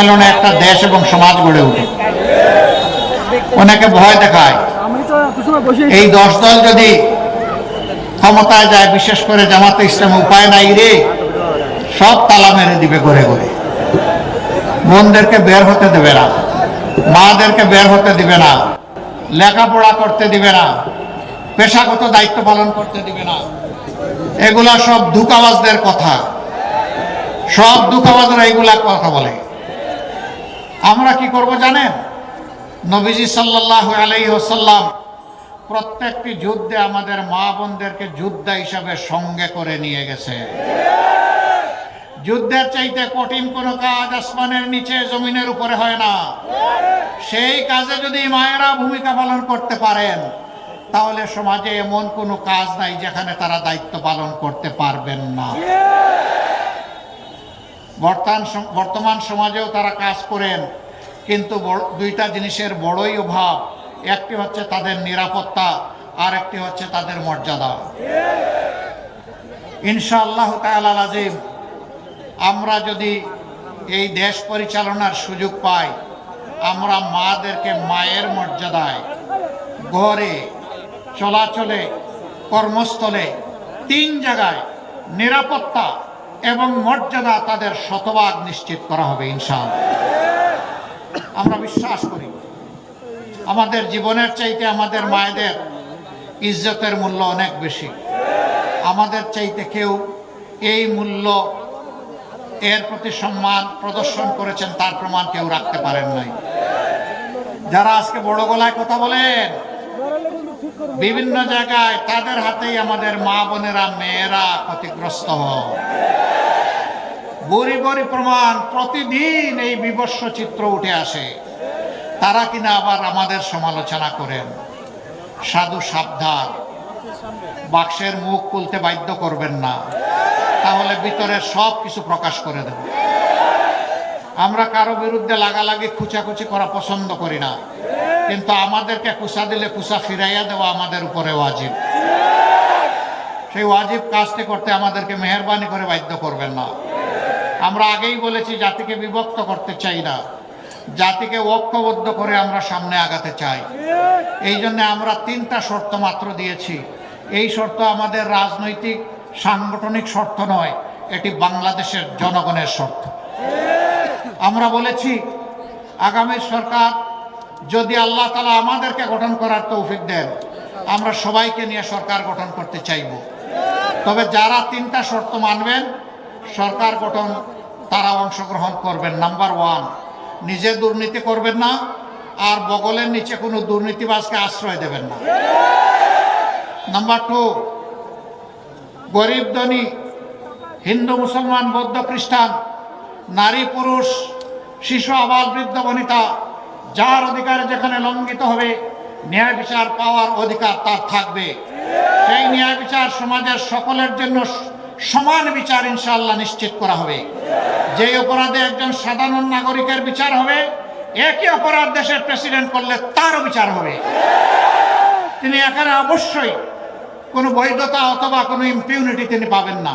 একটা দেশ এবং সমাজ গড়ে ওঠে। অনেকে ভয় দেখায় এই 10 দল যদি ক্ষমতায় যায়, বিশেষ করে জামাতে ইসলাম, উপায় নাই রে, সব তালা মেরে দিবে ঘরে ঘরে, বোনদেরকে বের হতে দেবে না, মাদেরকে বের হতে দিবে না, লেখাপড়া করতে দিবে না, পেশাগত দায়িত্ব পালন করতে দিবে না। এগুলা সব ধোঁকাবাজদের কথা, সব ধোঁকাবাজরা এগুলা কথা বলে। আমরা কি করব জানেন? নবীজি সাল্লাল্লাহু আলাইহি ওয়াসাল্লাম প্রত্যেকটি যুদ্ধে আমাদের মা বোনদেরকে যোদ্ধা হিসাবে সঙ্গে করে নিয়ে গেছে। যুদ্ধের চাইতে কঠিন কোনো কাজ আসমানের নিচে জমিনের উপরে হয় না। সেই কাজে যদি মায়েরা ভূমিকা পালন করতে পারেন, তাহলে সমাজে এমন কোনো কাজ নাই যেখানে তারা দায়িত্ব পালন করতে পারবেন না। বর্তমান সমাজেও তারা কাজ করেন, কিন্তু দুইটা জিনিসের বড়ই অভাব। একটি হচ্ছে তাদের নিরাপত্তা, আর একটি হচ্ছে তাদের মর্যাদা। ইনশাআল্লাহ তাআলা আজিম, আমরা যদি এই দেশ পরিচালনার সুযোগ পাই, আমরা মাদেরকে মায়ের মর্যাদায় ঘরে, চলাচলে, কর্মস্থলে, 3 জায়গায় নিরাপত্তা এবং মর্যাদা তাদের শতভাগ নিশ্চিত করা হবে ইনশাআল্লাহ। আমরা বিশ্বাস করি আমাদের জীবনের চাইতে আমাদের মায়েদের ইজ্জতের মূল্য অনেক বেশি। আমাদের চাইতে কেউ এই মূল্য, এর প্রতি সম্মান প্রদর্শন করেছেন তার প্রমাণ কেউ রাখতে পারেন নাই। যারা আজকে বড় গলায় কথা বলেন বিভিন্ন জায়গায়, তাদের হাতেই আমাদের মা বোনেরা, মেয়েরা ক্ষতিগ্রস্ত হয়। বড়ি বড়ি প্রমাণ, প্রতিদিন এই বিভৎস চিত্র উঠে আসে। তারা কিনা আবার আমাদের সমালোচনা করেন। সাধু সাবধান, বাক্সের মুখ খুলতে বাধ্য করবেন না, তাহলে ভিতরের সব কিছু প্রকাশ করে দেব। আমরা কারো বিরুদ্ধে লাগালাগি, খুচাখুচি করা পছন্দ করি না, কিন্তু আমাদেরকে কুচা দিলে কুচা ফিরাইয়া দেওয়া আমাদের উপরে ওয়াজিব। সেই ওয়াজিব কাজটি করতে আমাদেরকে মেহেরবানি করে বাধ্য করবেন না। আমরা আগেই বলেছি, জাতিকে বিভক্ত করতে চাই না, জাতিকে ঐক্যবদ্ধ করে আমরা সামনে আগাতে চাই। এই জন্য আমরা 3টা শর্ত মাত্র দিয়েছি। এই শর্ত আমাদের রাজনৈতিক সাংগঠনিক শর্ত নয়, এটি বাংলাদেশের জনগণের শর্ত। আমরা বলেছি, আগামী সরকার যদি আল্লাহ তাআলা আমাদেরকে গঠন করার তৌফিক দেন, আমরা সবাইকে নিয়ে সরকার গঠন করতে চাইব। তবে যারা 3টা শর্ত মানবেন, সরকার গঠন তারা অংশগ্রহণ করবেন। নাম্বার 1, নিজে দুর্নীতি করবেন না, আর বগলের নিচে কোনো দুর্নীতিবাজকে আশ্রয় দেবেন না। নাম্বার 2, গরিব ধনী, হিন্দু মুসলমান বৌদ্ধ খ্রিস্টান, নারী পুরুষ, শিশু আবাল বৃদ্ধ বনিতা, যার অধিকার যেখানে লঙ্ঘিত হবে, ন্যায় বিচার পাওয়ার অধিকার তার থাকবে। সেই ন্যায় বিচার সমাজের সকলের জন্য সমান বিচার ইনশাআল্লাহ নিশ্চিত করা হবে। যে অপরাধে একজন সাধারণ নাগরিকের বিচার হবে, একই অপরাধ দেশের প্রেসিডেন্ট করলে তারও বিচার হবে। তিনি এখানে অবশ্যই কোনো বৈধতা অথবা কোনো ইম্পিউনিটি তিনি পাবেন না,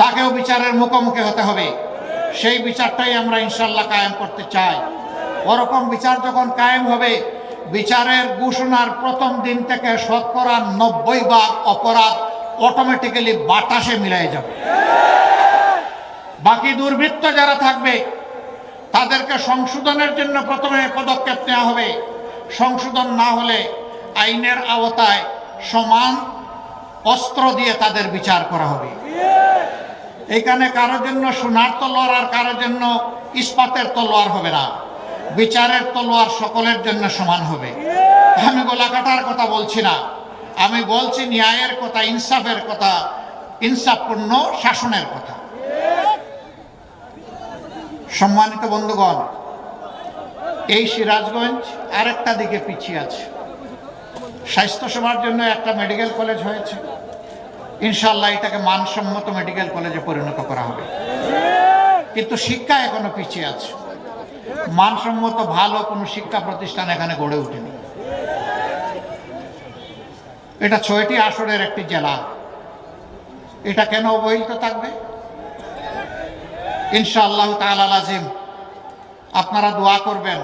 তাকেও বিচারের মুখোমুখি হতে হবে। সেই বিচারটাই আমরা ইনশাআল্লাহ কায়েম করতে চাই। ওরকম বিচার যখন কায়েম হবে, বিচারের ঘোষণার প্রথম দিন থেকে 90% অপরাধ অটোমেটিক্যালি বাতাসে মিলাই যাবে। বাকি দুর্বৃত্ত যারা থাকবে, তাদেরকে সংশোধনের জন্য প্রথমে পদক্ষেপ নেওয়া হবে। সংশোধন না হলে আইনের আওতায় সমান অস্ত্র দিয়ে তাদের বিচার করা হবে। এখানে কারোর জন্য সোনার তলোয়ার আর কারোর জন্য ইস্পাতের তলোয়ার হবে না। বিচারের তলোয়ার সকলের জন্য সমান হবে। আমি গলা কাটার কথা বলছি না, আমি বলছি ন্যায়ের কথা, ইনসাফের কথা, ইনসাফপূর্ণ শাসনের কথা। সম্মানিত বন্ধুগণ, এই সিরাজগঞ্জ আরেকটা দিকে পিছিয়ে আছে। স্বাস্থ্যসেবার জন্য একটা মেডিকেল কলেজ হয়েছে, ইনশাআল্লাহ এটাকে মানসম্মত মেডিকেল কলেজে পরিণত করা হবে। কিন্তু শিক্ষা এখনো পিছিয়ে আছে। মানসম্মত ভালো কোনো শিক্ষা প্রতিষ্ঠান এখানে গড়ে ওঠেনি। এটা 6টি আসনের একটি জেলা, এটা কেন অবহেলিত থাকবে? ইনশাআল্লাহ তাআলা আজিম আপনারা দোয়া করবেন।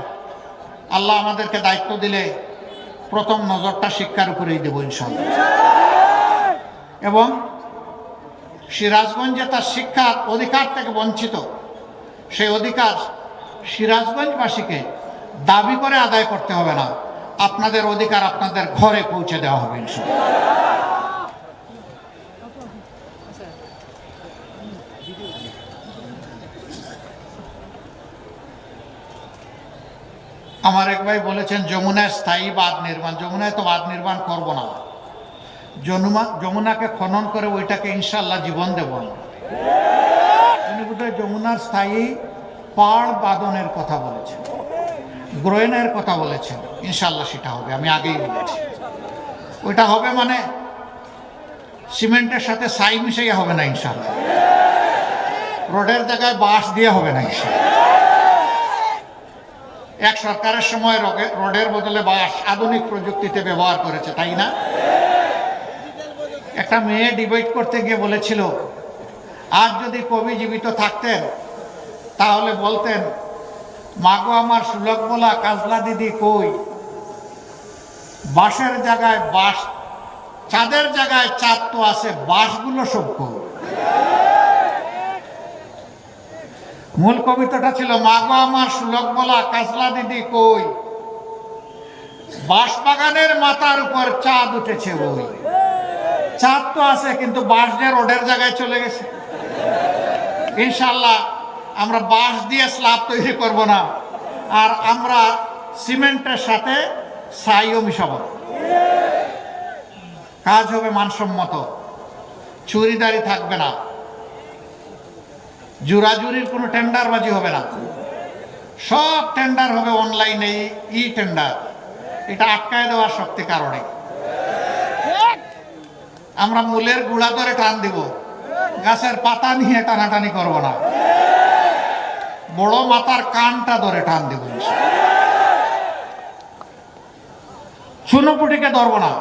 আল্লাহ আমাদেরকে দায়িত্ব দিলে প্রথম নজরটা শিক্ষার উপরেই দেব ইনশাআল্লাহ। এবং সিরাজগঞ্জে তার শিক্ষার অধিকার থেকে বঞ্চিত, সেই অধিকার সিরাজগঞ্জবাসীকে দাবি করে আদায় করতে হবে না, আপনাদের অধিকার আপনাদের ঘরে পৌঁছে দেওয়া হবে ইনশাআল্লাহ। আমার এক ভাই বলেছেন যমুনায় স্থায়ী বাঁধ নির্মাণ। যমুনায় তো বাঁধ নির্মাণ করব না, যমুনাকে খনন করে ওইটাকে ইনশাআল্লাহ জীবন দেব। উনি বোধহয় যমুনার স্থায়ী পাড় বাঁধনের কথা বলেছেন, গ্রহণের কথা বলেছেন। ইনশাআল্লাহ সেটা হবে, আমি আগেই বলেছি। ওইটা হবে মানে সিমেন্টের সাথে ছাই মিশাইয়া হবে না ইনশাআল্লাহ, রোডের জায়গায় বাঁশ দিয়ে হবে না ইনশাআল্লাহ। এক সরকারের সময় রোডের বদলে বাঁশ আধুনিক প্রযুক্তিতে ব্যবহার করেছে, তাই না? একটা মেয়ে ডিবেট করতে গিয়ে বলেছিল, আজ যদি কবি জীবিত থাকতেন তাহলে বলতেন, মাগো আমার সুলক বলা কাজলা দিদি কই, বাঁশের জায়গায় বাঁশ, চাঁদের জায়গায় চাঁদ তো আছে, বাঁশগুলো সব কই। মূল কবিতাটা ছিল, মাগো আমার সুলক বলা কাজলা দিদি কই, বাঁশ বাগানের মাথার উপর চাঁদ উঠেছে বই। চাঁদ তো আছে কিন্তু বাঁশ যে রোডের জায়গায় চলে গেছে। ইনশাআল্লাহ আমরা বাঁশ দিয়ে স্ল্যাব তৈরি করব না, আর আমরা সিমেন্টের সাথে ছাইও মিশাবো। কাজ হবে মানসম্মত, চুরিদারি থাকবে না, জোরাজুরির কোনো টেন্ডারবাজি হবে না, সব টেন্ডার হবে অনলাইনে, ই টেন্ডার। এটা আটকায় দেওয়ার শক্তি কারণে আমরা মূলের গুড়া ধরে টান দিব, গাছের পাতা নিয়ে টানাটানি করব না, বড় মাথার কানটা ধরে টান দিব। চুনোপুটিকে ধরবো না,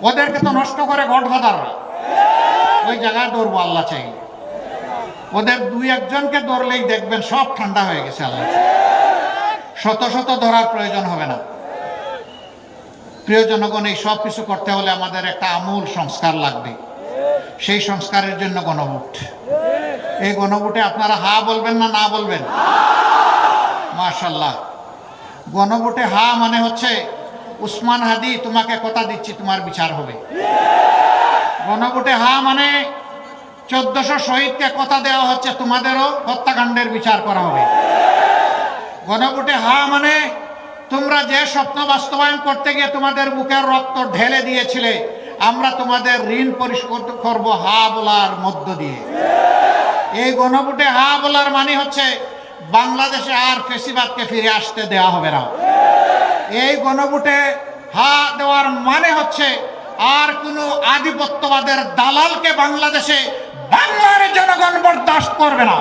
ওদেরকে তো নষ্ট করে গডফাদাররা, ওই জায়গায় ধরবো আল্লাহ চাই। ওদের দুই একজনকে ধরলেই দেখবেন সব ঠান্ডা হয়ে গেছে আল্লাহ। শত শত ধরার প্রয়োজন হবে না। প্রিয় জনগণ, এই সব কিছু করতে হলে আমাদের একটা আমূল সংস্কার লাগবে। সেই সংস্কারের জন্য গণভোট। এই গণভোটে আপনারা হা বলবেন না না বলবেন? মাশাআল্লাহ। গণভোটে হা মানে হচ্ছে, উসমান হাদি তোমাকে কথা দিচ্ছি তোমার বিচার হবে। গণভোটে হা মানে 1400 শহীদকে কথা দেওয়া হচ্ছে তোমাদেরও হত্যাকাণ্ডের বিচার করা হবে। গণভোটে হা মানে তোমরা যে স্বপ্ন বাস্তবায়ন করতে গিয়ে তোমাদের বুকের রক্ত ঢেলে দিয়েছিলে, আমরা তোমাদের ঋণ পরিশোধ করব হা বলার মধ্য দিয়ে। এই গণভোটে হা বলার মানে হচ্ছে বাংলাদেশে আর ফ্যাসিবাদকে ফিরে আসতে দেওয়া হবে না। এই গণভোটে হা দেওয়ার মানে হচ্ছে আর কোনো আধিপত্যবাদের দালালকে বাংলাদেশে বাংলার জনগণ বরদাস্ত করবে না।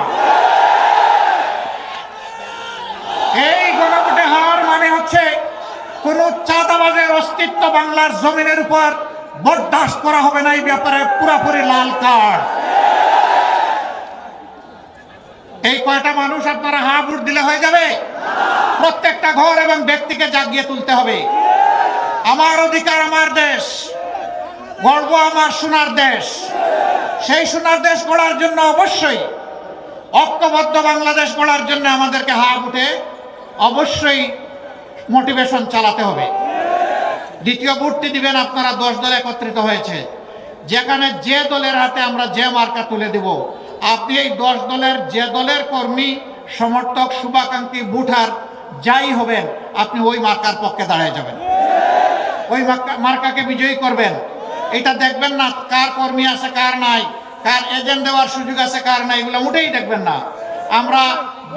এই গণভোটে হার মানে হচ্ছে কোন চাঁদাবাজের অস্তিত্ব বাংলার জমিনের উপর বরদাস্ত করা হবে না। এই ব্যাপারে পুরোপুরি লাল কার্ড। এই কয়টা মানুষ আপনারা হা ভোট দিলে হয়ে যাবে? প্রত্যেকটা ঘর এবং ব্যক্তিকে জাগিয়ে তুলতে হবে। আমার অধিকার, আমার দেশ, গর্ব আমার সোনার দেশ। সেই সোনার দেশ গড়ার জন্য অবশ্যই ঐক্যবদ্ধ বাংলাদেশ গড়ার জন্য আমাদেরকে হা ভোটে অবশ্যই মোটিভেশন চালাতে হবে। দ্বিতীয় ভোটটি দিবেন আপনারা 10 দল একত্রিত হয়েছে, যেখানে যে দলের হাতে আমরা যে মার্কা তুলে দিব, আপনি এই 10 দলের যে দলের কর্মী, সমর্থক, শুভাকাঙ্ক্ষী, ভোটার যাই হবেন, আপনি ওই মার্কার পক্ষে দাঁড়িয়ে যাবেন, ওই মার্কাকে বিজয়ী করবেন। এটা দেখবেন না কার কর্মী আছে কার নাই, কার এজেন্ট দেওয়ার সুযোগ আছে কার নাই, এগুলো মোটেই দেখবেন না। আমরা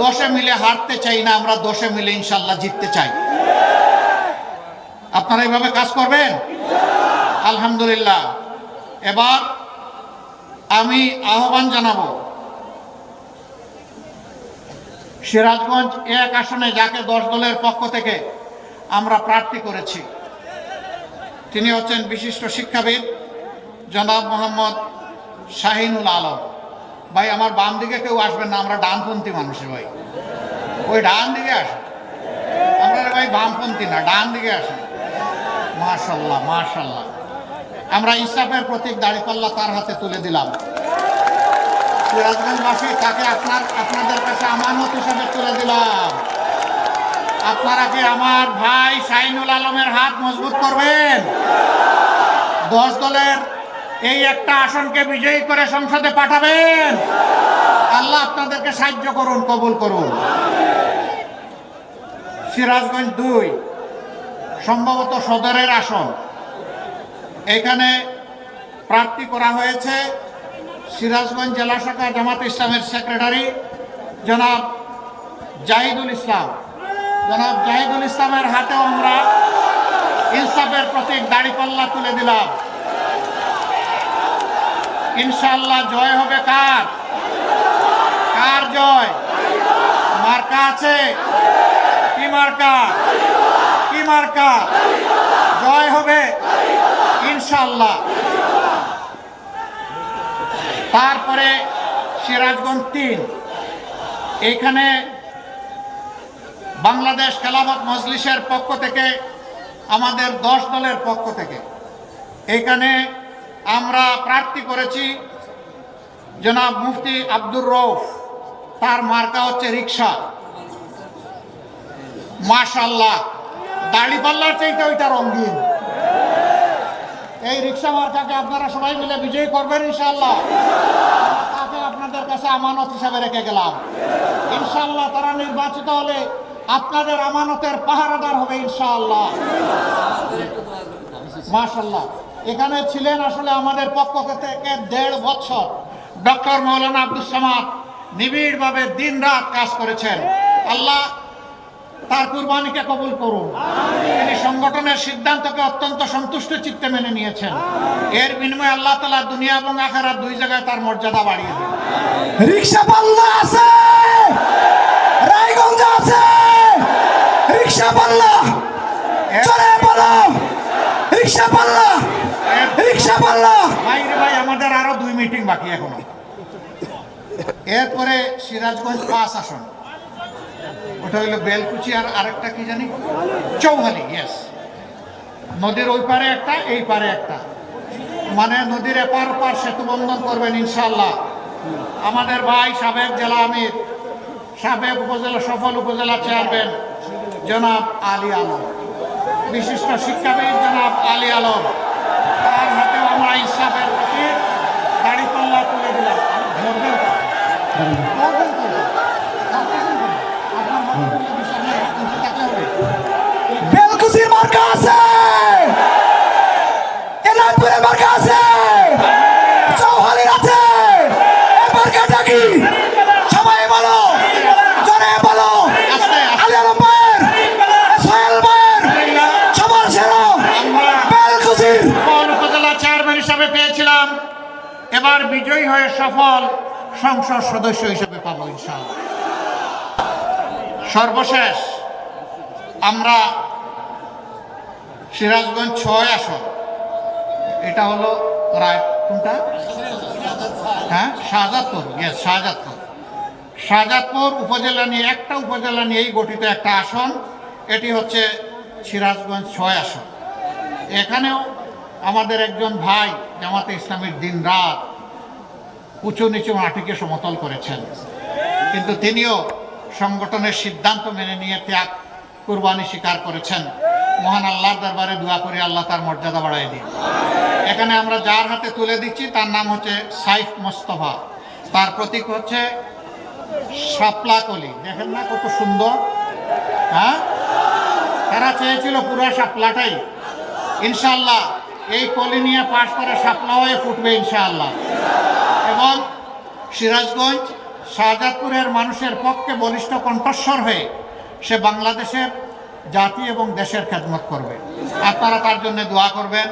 10-এ মিলে হারতে চাই না, আমরা 10-এ মিলে ইনশাল্লাহ জিততে চাই। আপনারা এইভাবে কাজ করবেন? আলহামদুলিল্লাহ। এবার আমি আহ্বান জানাবো, সিরাজগঞ্জ 1 আসনে যাকে 10 দলের পক্ষ থেকে আমরা প্রার্থী করেছি, তিনি হচ্ছেন বিশিষ্ট শিক্ষাবিদ জনাব মোহাম্মদ শাহিনুল আলম। ভাই আমার বাম দিকে কেউ আসবেন না, আমরা ডানপন্থী মানুষ ভাই। ওই ডান দিকে আসেন, আপনারা ভাই বামপন্থী না, ডান দিকে আসেন। মাশাল্লাহ মাশাল্লাহ। আমরা ইনসাফের প্রতীক দাঁড়িপাল্লা তার হাতে তুলে দিলাম। সিরাজগঞ্জবাসী তাকে আপনাদের কাছে আমানত হিসাবে তুলে দিলাম। আপনারা কি আমার ভাই শাহিনুল আলমের হাত মজবুত করবেন? 10 দলের এই একটা আসনকে বিজয়ী করে সংসদে পাঠাবেন। আল্লাহ আপনাদেরকে সাহায্য করুন, কবুল করুন। সিরাজগঞ্জ 2 সম্ভবত সদরের আসন, এখানে প্রার্থী করা হয়েছে সিরাজগঞ্জ জেলা শাখা জামাত ইসলামের সেক্রেটারি জনাব জাহিদুল ইসলাম। জনাব জাহিদুল ইসলামের হাতেও আমরা ইনসাফের প্রতীক দাঁড়িপাল্লা তুলে দিলাম। ইনশাআল্লাহ জয় হবে কার? কার জয়? মার্কা আছে? কি মার্কা? কি মার্কা? জয় হবে ইনশাআল্লাহ। তারপরে সিরাজগঞ্জ 3, এখানে বাংলাদেশ খেলাফত মজলিসের পক্ষ থেকে, আমাদের 10 দলের পক্ষ থেকে এখানে আমরা প্রার্থী করেছি জনাব মুফতি আব্দুর রউফ। তার মার্কা হচ্ছে রিক্সা। মাশাআল্লাহ, দাড়িপাল্লার চাইতে ওইটা রঙিন। এই রিক্সা মার্কাকে আপনারা সবাই মিলে বিজয়ী করবেন ইনশাআল্লাহ। তাকে আপনাদের কাছে আমানত হিসাবে রেখে গেলাম। ইনশাআল্লাহ তারা নির্বাচিত হলে আপনাদের আমানতের পাহারাদার হবে ইনশাআল্লাহ। মাশাআল্লাহ, এখানে ছিলেন আসলে আমাদের পক্ষ থেকে 1.5 বছর ডক্টর মৌলানা আব্দুস সামাদ। নিবিড়ভাবে দিন রাত কাজ করেছেন। আল্লাহ তার কুরবানিকে কবুল করুন। তিনি সংগঠনের সিদ্ধান্তকে অত্যন্ত সন্তুষ্ট চিত্তে মেনে নিয়েছেন। এর বিনিময়ে আল্লাহ তাআলা দুনিয়া এবং আখিরাত 2 জায়গায় তার মর্যাদা বাড়িয়ে দেন। রিকশা পাল্লা আছে, রায়গঞ্জ আছে, রিকশা পাল্লা চলে বলো, রিকশা পাল্লা, রিকশা পাল্লা। ভাই আমাদের আরো 2 মিটিং বাকি এখনো। এরপরে সিরাজগঞ্জ 5 আসন, ওটা হইলো বেলকুচি আর আরেকটা কি জানি, চৌহালি। ইয়েস, নদীর ওই পারে একটা, এই পারে একটা, মানে নদীর এপার ওপার সেতু বন্ধন করবেন ইনশাআল্লাহ আমাদের ভাই সাবেক জেলা আমির, সাবেক উপজেলা সফল উপজেলা চেয়ারম্যান জনাব আলী আলম, বিশিষ্ট শিক্ষাবিদ জনাব আলী আলম। তার হাতেও আমরা ইনসাফের প্রতীক দাঁড়িপাল্লা তুলে দিলাম। বেলকুচির মার্কা আছে, এনায়তপুরের মার্কা আছে, চৌহালির আছে। এই মার্কাটা কি? সবাই বলো, জোরে বলো। আলী আলম ভাইয়ের, সোহেল ভাইয়ের সবার সেরা বেলকুচির উপজেলা চেয়ারম্যান হিসাবে পেয়েছিলাম, এবার বিজয়ী হয়ে সফল সংসদ সদস্য হিসেবে পাবো ইনশাআল্লাহ। সর্বশেষ আমরা সিরাজগঞ্জ 6 আসন, এটা হলো রায় কোনটা? হ্যাঁ, শাহজাদপুর। ইয়েস, শাহজাদপুর। শাহজাদপুর উপজেলা নিয়ে, একটা উপজেলা নিয়েই গঠিত একটা আসন। এটি হচ্ছে সিরাজগঞ্জ 6 আসন। এখানেও আমাদের একজন ভাই জামাতে ইসলামীর দিন রাত উঁচু নিচু মাটিকে সমতল করেছেন, কিন্তু তিনিও সংগঠনের সিদ্ধান্ত মেনে নিয়ে ত্যাগ কুরবানি স্বীকার করেছেন। মহান আল্লাহর দরবারে দোয়া করি আল্লাহ তার মর্যাদা বাড়ায় দিন। এখানে আমরা যার হাতে তুলে দিচ্ছি তার নাম হচ্ছে সাইফ মোস্তফা। তার প্রতীক হচ্ছে শাপলা কলি। দেখেন না কত সুন্দর। হ্যাঁ, তারা চেয়েছিল পুরো শাপলাটাই। ইনশাআল্লাহ এই কলি নিয়ে পাশ করে শাপলা হয়ে ফুটবে ইনশাআল্লাহ। এবং সিরাজগঞ্জ শাহজাদপুরের মানুষের পক্ষে বলিষ্ঠ কণ্ঠস্বর হয়ে সে বাংলাদেশের জাতি এবং দেশের খেদমত করবে। আপনারা তার জন্য দোয়া করবেন।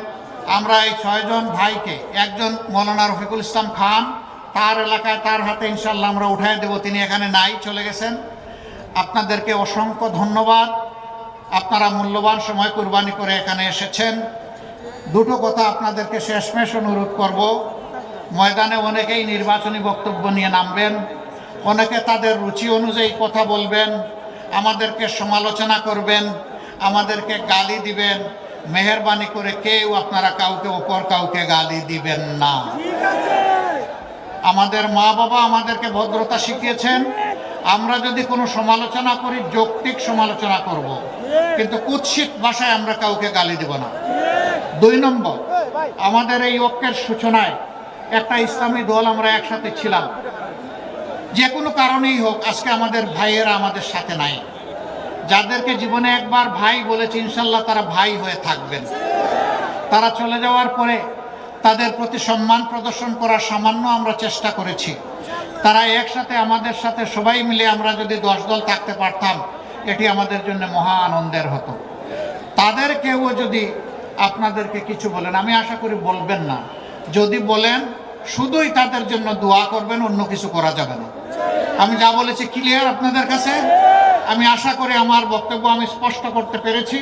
আমরা এই 6 জন ভাইকে, একজন মৌলানা রফিকুল ইসলাম খান, তার এলাকায় তার হাতে ইনশাআল্লাহ আমরা উঠাই দেব। তিনি এখানে নাই, চলে গেছেন। আপনাদেরকে অসংখ্য ধন্যবাদ। আপনারা মূল্যবান সময় কুরবানি করে এখানে এসেছেন। দুটো কথা আপনাদেরকে শেষমেশ অনুরোধ করব। ময়দানে অনেকেই নির্বাচনী বক্তব্য নিয়ে নামবেন, অনেকে তাদের রুচি অনুযায়ী কথা বলবেন, আমাদেরকে সমালোচনা করবেন, আমাদেরকে গালি দিবেন, মেহেরবানি করে কেউ আপনারা কাউকে অপর কাউকে গালি দিবেন না। আমাদের মা বাবা আমাদেরকে ভদ্রতা শিখিয়েছেন। আমরা যদি কোনো সমালোচনা করি যৌক্তিক সমালোচনা করব, কিন্তু কুৎসিত ভাষায় আমরা কাউকে গালি দেব না। 2 নম্বর, আমাদের এই ঐক্যের সূচনায় একটা ইসলামী দল আমরা একসাথে ছিলাম। যে কোনো কারণেই হোক আজকে আমাদের ভাইয়েরা আমাদের সাথে নাই। যাদেরকে জীবনে একবার ভাই বলেছি ইনশাল্লাহ তারা ভাই হয়ে থাকবেন। তারা চলে যাওয়ার পরে তাদের প্রতি সম্মান প্রদর্শন করার সামান্য আমরা চেষ্টা করেছি। তারা একসাথে আমাদের সাথে সবাই মিলে আমরা যদি 10 দল থাকতে পারতাম, এটি আমাদের জন্য মহা আনন্দের হতো। তাদের কেউ যদি আপনাদেরকে কিছু বলেন, আমি আশা করি বলবেন না। যদি বলেন শুধুই তাদের জন্য দোয়া করবেন, অন্য কিছু করা যাবে না। আমি যা বলেছি ক্লিয়ার আপনাদের কাছে? আমি আশা করি আমার বক্তব্য আমি স্পষ্ট করতে পেরেছি।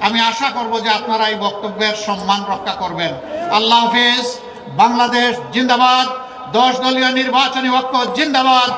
আমি আশা করব যে আপনারা এই বক্তব্যের সম্মান রক্ষা করবেন। আল্লাহ হাফেজ। বাংলাদেশ জিন্দাবাদ। 10 দলীয় নির্বাচনী ঐক্য জিন্দাবাদ।